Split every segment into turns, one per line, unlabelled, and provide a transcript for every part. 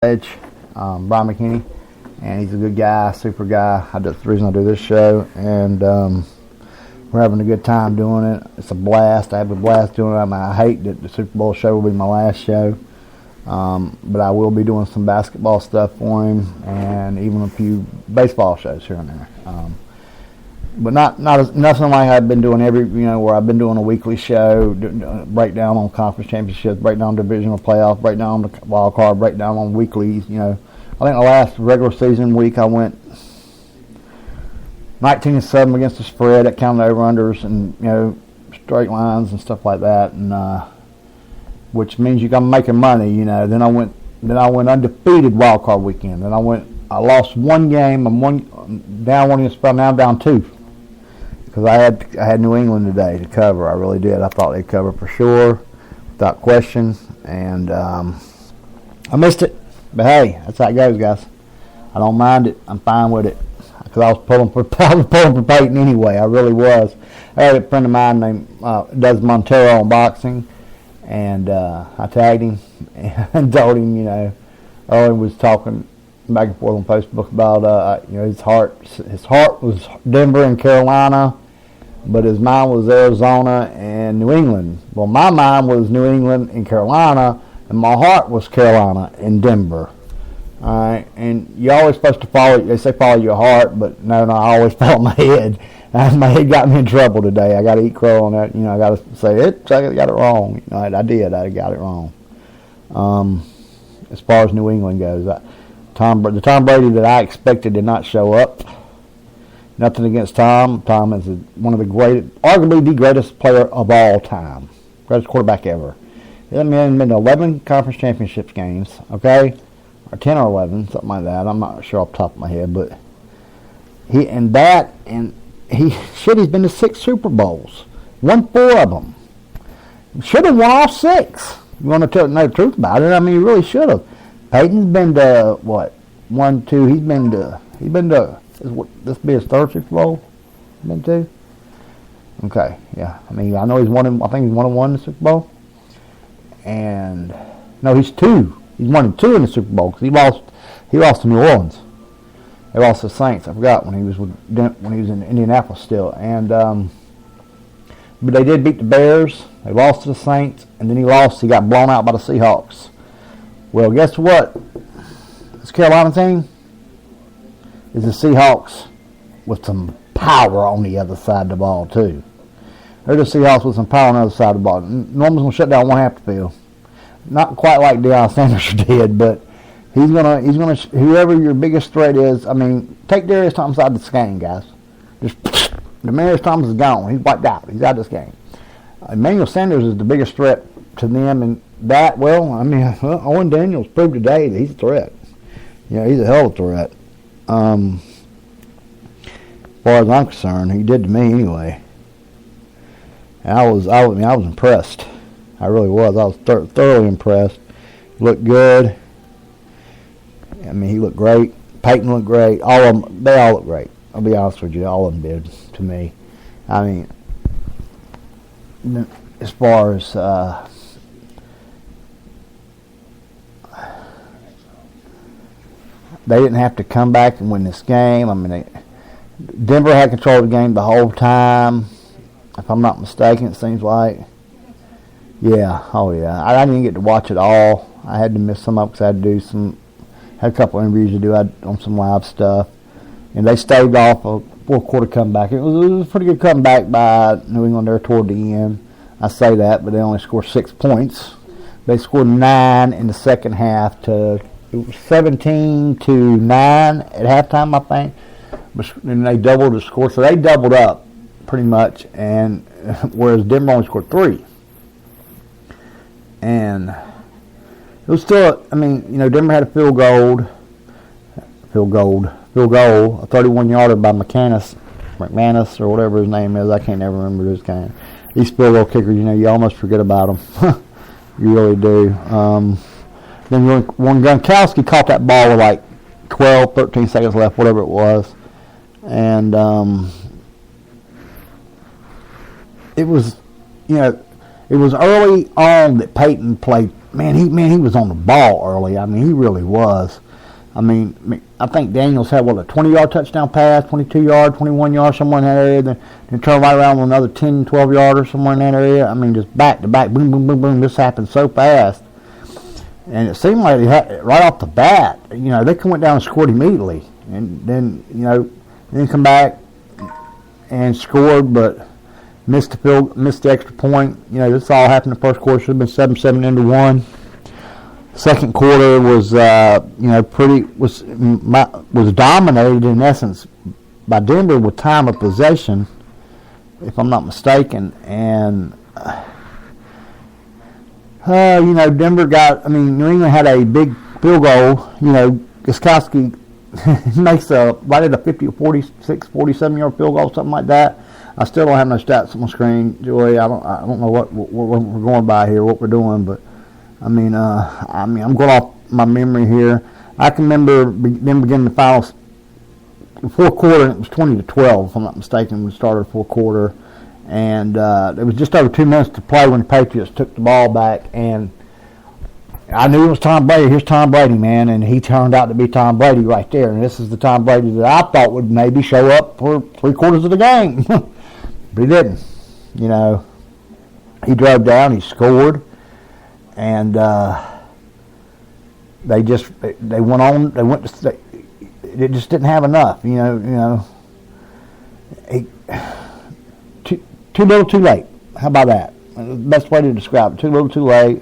Edge, Brian McKinney, and he's a good guy, super guy. That's the reason I do this show, and we're having a good time doing it. It's a blast. I have a blast doing it. I hate that the Super Bowl show will be my last show, but I will be doing some basketball stuff for him, and even a few baseball shows here and there. But nothing like I've been doing where I've been doing a weekly show, breakdown on conference championships, breakdown on divisional playoffs, breakdown on the wild card, breakdown on weeklies. I think the last regular season week I went 19-7 against the spread. That counted over-unders and straight lines and stuff like that, and which means I'm making money. Then I went undefeated wild card weekend. Then I lost one game. I'm down one against spread. Now I'm down two. Because I had New England today to cover. I really did. I thought they'd cover for sure, without question. And I missed it. But hey, that's how it goes, guys. I don't mind it. I'm fine with it. Because I was pulling for Peyton anyway. I really was. I had a friend of mine named does Montero on boxing, and I tagged him and told him, Early was talking back and forth on Facebook about his heart was Denver and Carolina, but his mind was Arizona and New England. Well, my mind was New England and Carolina, and my heart was Carolina and Denver. All right, and you're always supposed to follow. They say follow your heart, but no, I always follow my head. My head got me in trouble today. I got to eat crow on that. I got to say it. I got it wrong. I did. I got it wrong. As far as New England goes. The Tom Brady that I expected did not show up. Nothing against Tom. Tom is one of the arguably the greatest player of all time. Greatest quarterback ever. He's been to 11 conference championships games, okay? Or 10 or 11, something like that. I'm not sure off the top of my head, but he's been to 6 Super Bowls. Won 4 of them. Should have won all 6. You want to know the truth about it? He really should have. Peyton's been to what? 1, 2. He's been to. This be his 3rd Super Bowl. Been to. Okay, yeah. I know he's won. I think he's won the Super Bowl. And no, he's 2. He's won 2 in the Super Bowl because he lost to New Orleans. They lost to the Saints. I forgot when he was in Indianapolis still. And but they did beat the Bears. They lost to the Saints, and then he got blown out by the Seahawks. Well, guess what? This Carolina team is the Seahawks with some power on the other side of the ball, too. They're the Seahawks with some power on the other side of the ball. Norman's going to shut down one half the field. Not quite like Deion Sanders did, but he's gonna whoever your biggest threat is. Take Darius Thomas out of this game, guys. Demarius Thomas is gone. He's wiped out. He's out of this game. Emmanuel Sanders is the biggest threat to them, and that, Owen Daniels proved today that he's a threat. He's a hell of a threat. As far as I'm concerned, he did to me anyway. And I was impressed. I really was. I was thoroughly impressed. He looked good. He looked great. Peyton looked great. All of them, they all looked great. I'll be honest with you, all of them did to me. As far as they didn't have to come back and win this game. Denver had control of the game the whole time. If I'm not mistaken, it seems like. Yeah, oh yeah. I didn't get to watch it all. I had to miss some up because I had to had a couple of interviews to do on some live stuff. And they staved off a 4-quarter comeback. It was a pretty good comeback by New England there toward the end. I say that, but they only scored 6 points. They scored 9 in the second half it was 17-9 at halftime, I think. And they doubled the score. So they doubled up pretty much, and whereas Denver only scored 3. And it was still, Denver had a field goal, a 31-yarder by McManus or whatever his name is. I can't ever remember this guy. These field goal kickers, you almost forget about them. You really do. Then when Gronkowski caught that ball with like 12, 13 seconds left, whatever it was, and it was, it was early on that Peyton played he was on the ball early. I mean, he really was. I mean, I think Daniels had, a 20-yard touchdown pass, 22-yard, 21-yard, somewhere in that area. Then turn right around with another 10, 12-yarder somewhere in that area. I mean, just back to back, boom, boom, boom, boom. This happened so fast. And it seemed like right off the bat, they went down and scored immediately. And then, then come back and scored, but missed the extra point. This all happened in the first quarter. Should have been 7-7 into 1. Second quarter was was dominated in essence by Denver with time of possession, if I'm not mistaken. And Denver New England had a big field goal. Gostkowski makes right at a 50 or 46, 47-yard field goal, something like that. I still don't have no stats on my screen, Joey. I don't know what we're going by here, what we're doing, but I'm going off my memory here. I can remember them beginning the finals, the fourth quarter, and it was 20-12, if I'm not mistaken. We started the fourth quarter, and it was just over 2 minutes to play when the Patriots took the ball back, and I knew it was Tom Brady. Here's Tom Brady, man, and he turned out to be Tom Brady right there. And this is the Tom Brady that I thought would maybe show up for 3/4 of the game, but he didn't. He drove down, he scored. And they went on. It just didn't have enough. Too little, too late. How about that? The best way to describe it. Too little, too late,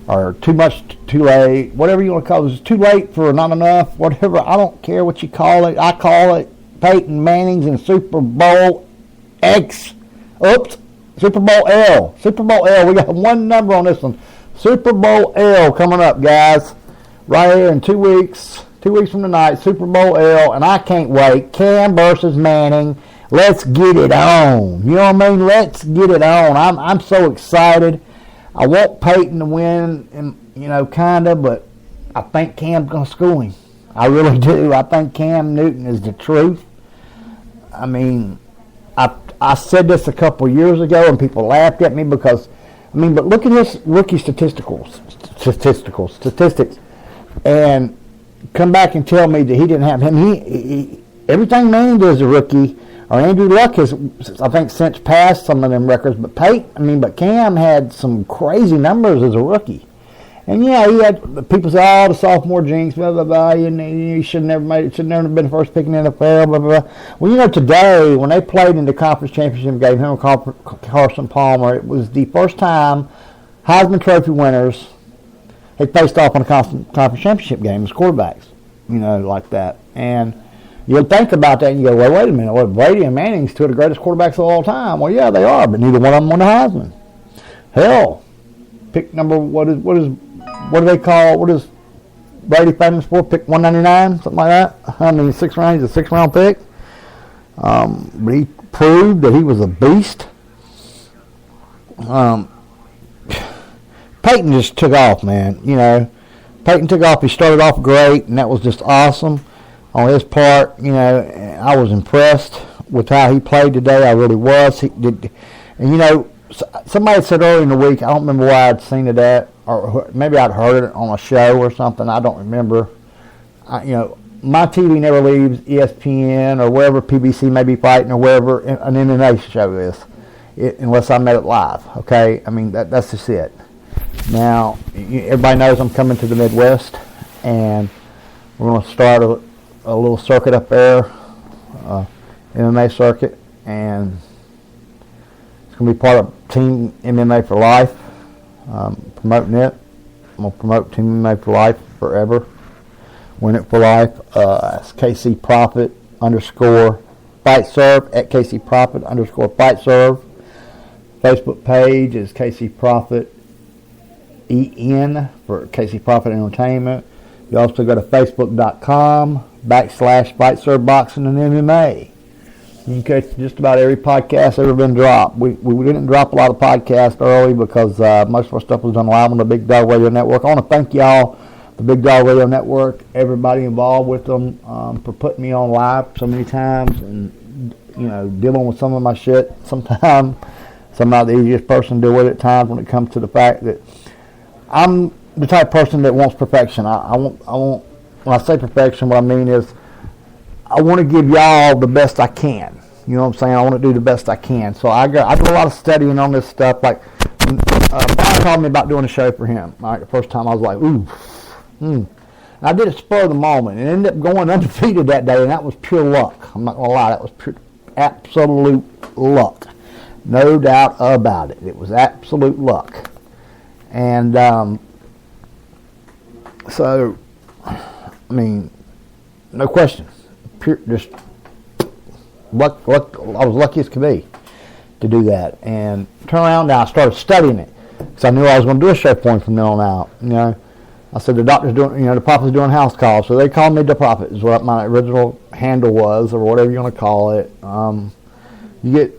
or too much, too late. Whatever you want to call it. It's too late for not enough. Whatever. I don't care what you call it. I call it Peyton Manning's in Super Bowl X. Oops. Super Bowl L. Super Bowl L. We got one number on this one. Super Bowl L coming up, guys. Right here in 2 weeks. 2 weeks from tonight, Super Bowl L. And I can't wait. Cam versus Manning. Let's get it on. You know what I mean? Let's get it on. I'm so excited. I want Peyton to win, and, kind of, but I think Cam's going to school him. I really do. I think Cam Newton is the truth. I mean, I said this a couple of years ago, and people laughed at me because, but look at his rookie statistics, and come back and tell me that he didn't have him. He everything Manning did as a rookie, or Andrew Luck has, I think, since passed some of them records. But but Cam had some crazy numbers as a rookie. And yeah, he had people say, the sophomore jinx, blah blah blah. You should never have been the first pick in the NFL, blah blah blah. Well, today when they played in the conference championship game, him and Carson Palmer, it was the first time Heisman Trophy winners had faced off in a conference championship game as quarterbacks, like that. And you'll think about that and you go, well, wait a minute, Brady and Manning's two of the greatest quarterbacks of all time. Well, yeah, they are, but neither one of them won the Heisman. Hell, pick number what do they call? What is Brady famous for? Pick 199, something like that. Sixth round. He's a 6th-round pick. But he proved that he was a beast. Peyton just took off, man. Peyton took off. He started off great, and that was just awesome on his part. I was impressed with how he played today. I really was. He did, and somebody said earlier in the week, I don't remember why I'd seen it at, or maybe I'd heard it on a show or something. I don't remember. My TV never leaves ESPN or wherever PBC may be fighting or wherever an MMA show is, unless I'm at it live. Okay, that's just it. Now, everybody knows I'm coming to the Midwest, and we're going to start a little circuit up there, MMA circuit, and it's going to be part of Team MMA for Life, promoting it. I'm going to promote Team MMA for Life forever. Win it for life. It's KC Profit _ Fight Serve at KC Profit _ Fight Serve. Facebook page is KC Profit EN for KC Profit Entertainment. You also go to facebook.com / Fight Serve Boxing and MMA. You can catch just about every podcast ever been dropped. We didn't drop a lot of podcasts early because most of our stuff was done live on the Big Dog Radio Network. I want to thank y'all, the Big Dog Radio Network, everybody involved with them, for putting me on live so many times and, dealing with some of my shit sometimes. So I'm not the easiest person to deal with at times when it comes to the fact that I'm the type of person that wants perfection. I want. When I say perfection, what I mean is I want to give y'all the best I can. You know what I'm saying? I want to do the best I can. So I do a lot of studying on this stuff. Like Brian called me about doing a show for him. All right, the first time I was like, ooh. And I did it spur of the moment and ended up going undefeated that day, and that was pure luck. I'm not going to lie. That was pure, absolute luck. No doubt about it. It was absolute luck. And so, I mean, no question. Pure, just luck. I was lucky as could be to do that. And turn around now, I started studying it because I knew I was going to do a show for him from then on out. You know, I said the doctor's doing, you know, the Prophet's doing house calls, so they called me the Prophet is what my original handle was, or whatever you want to call it. You get,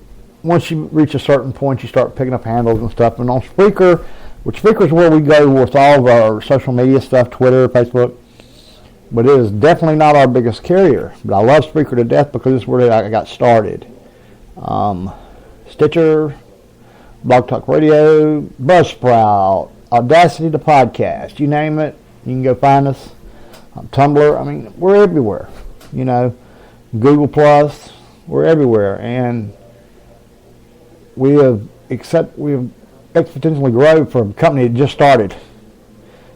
once you reach a certain point, you start picking up handles and stuff. And on Spreaker, which Spreaker is where we go with all of our social media stuff, Twitter, Facebook, but it is definitely not our biggest carrier. But I love Spreaker to death because it's where I got started. Stitcher, Blog Talk Radio, Buzzsprout, Audacity the podcast, you name it, you can go find us. Tumblr, I mean, we're everywhere. You know, Google Plus, we're everywhere, and we have exponentially grown from a company that just started.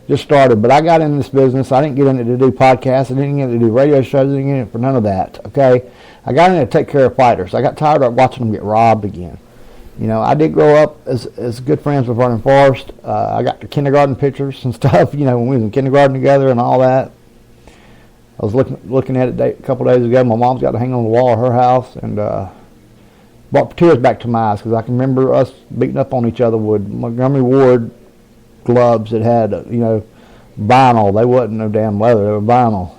But I got in this business. I didn't get in it to do podcasts. I didn't get in it to do radio shows. I didn't get in it for none of that. Okay, I got in it to take care of fighters. I got tired of watching them get robbed again. You know, I did grow up as good friends with Vernon Forrest. I got the kindergarten pictures and stuff, you know, when we was in kindergarten together and all that. I was looking at it a couple days ago. My mom's got it hanging on the wall of her house, and brought tears back to my eyes because I can remember us beating up on each other with Montgomery Ward gloves that had, you know, vinyl. They wasn't no damn leather. They were vinyl.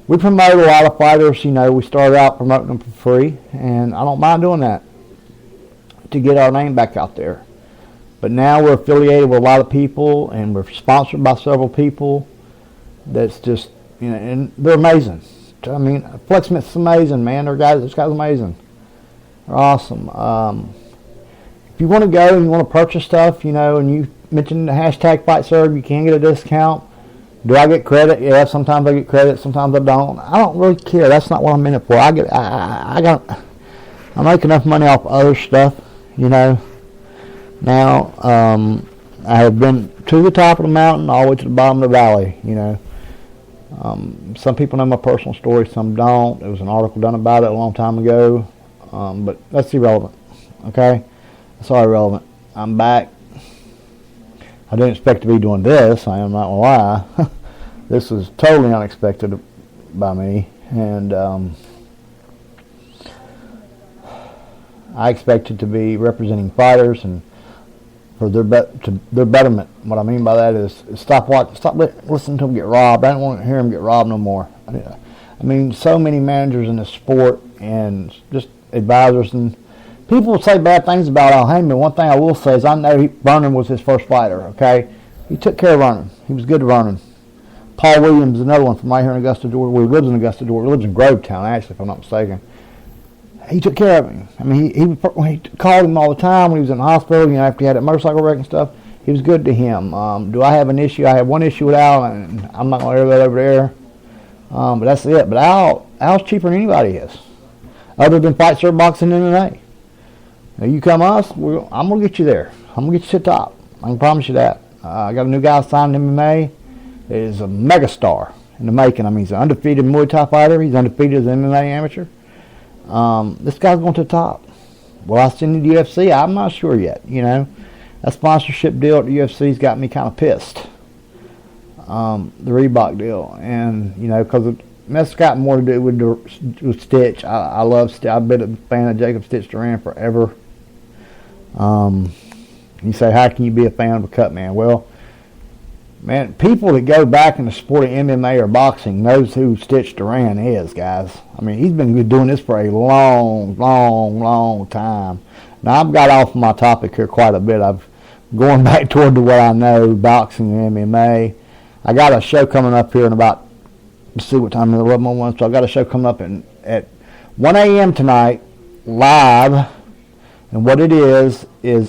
We promote a lot of fighters. You know, we started out promoting them for free, and I don't mind doing that to get our name back out there. But now we're affiliated with a lot of people, and we're sponsored by several people. That's just, you know, and they're amazing. I mean, Flexmit's amazing, man. This guy's amazing. They're awesome. If you want to go and you want to purchase stuff, you know, and you mention the hashtag FightServe, you can get a discount. Do I get credit? Yeah, sometimes I get credit, sometimes I don't. I don't really care. That's not what I'm in it for. I make enough money off other stuff, you know. Now, I have been to the top of the mountain, all the way to the bottom of the valley, you know. Some people know my personal story, some don't. There was an article done about it a long time ago, but that's irrelevant, okay? That's all irrelevant. I'm back. I didn't expect to be doing this. I am not going to lie. This was totally unexpected by me, and I expected to be representing fighters and for their betterment. What I mean by that is stop listening to them get robbed. I don't want to hear them get robbed no more. I mean, so many managers in the sport and just advisors and people say bad things about Al Heyman. One thing I will say is I know Vernon was his first fighter, okay? He took care of Vernon. He was good to Vernon. Paul Williams is another one from right here in Augusta, Georgia. Well, he lives in Augusta, Georgia. He lives in Grovetown, actually, if I'm not mistaken. He took care of him. I mean, he called him all the time when he was in the hospital, you know, after he had that motorcycle wreck and stuff. He was good to him. Do I have an issue? I have one issue with Al, and I'm not going to air that over there. But that's it. But Al's cheaper than anybody is, other than FightServe Boxing MMA. Now, you come us, I'm going to get you there. I'm going to get you to the top. I can promise you that. I got a new guy signed in MMA. He is a megastar in the making. I mean, he's an undefeated Muay Thai fighter. He's undefeated as an MMA amateur. This guy's going to the top. Will I send him to the UFC? I'm not sure yet. You know, that sponsorship deal at the UFC's got me kind of pissed. The Reebok deal, and you know, because that's got more to do with Stitch. I love Stitch. I've been a fan of Jacob Stitch Duran forever. You say, how can you be a fan of a cut man? Well, man, people that go back in the sport of MMA or boxing knows who Stitch Duran is, guys. I mean, he's been doing this for a long, long, long time. Now, I've got off my topic here quite a bit. I'm going back toward what I know, boxing and MMA. I got a show coming up here in about, let's see what time it is, 11:01. So I got a show coming up at 1 a.m. tonight, live, And what it is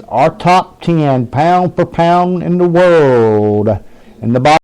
our top 10 pound for pound in the world. And the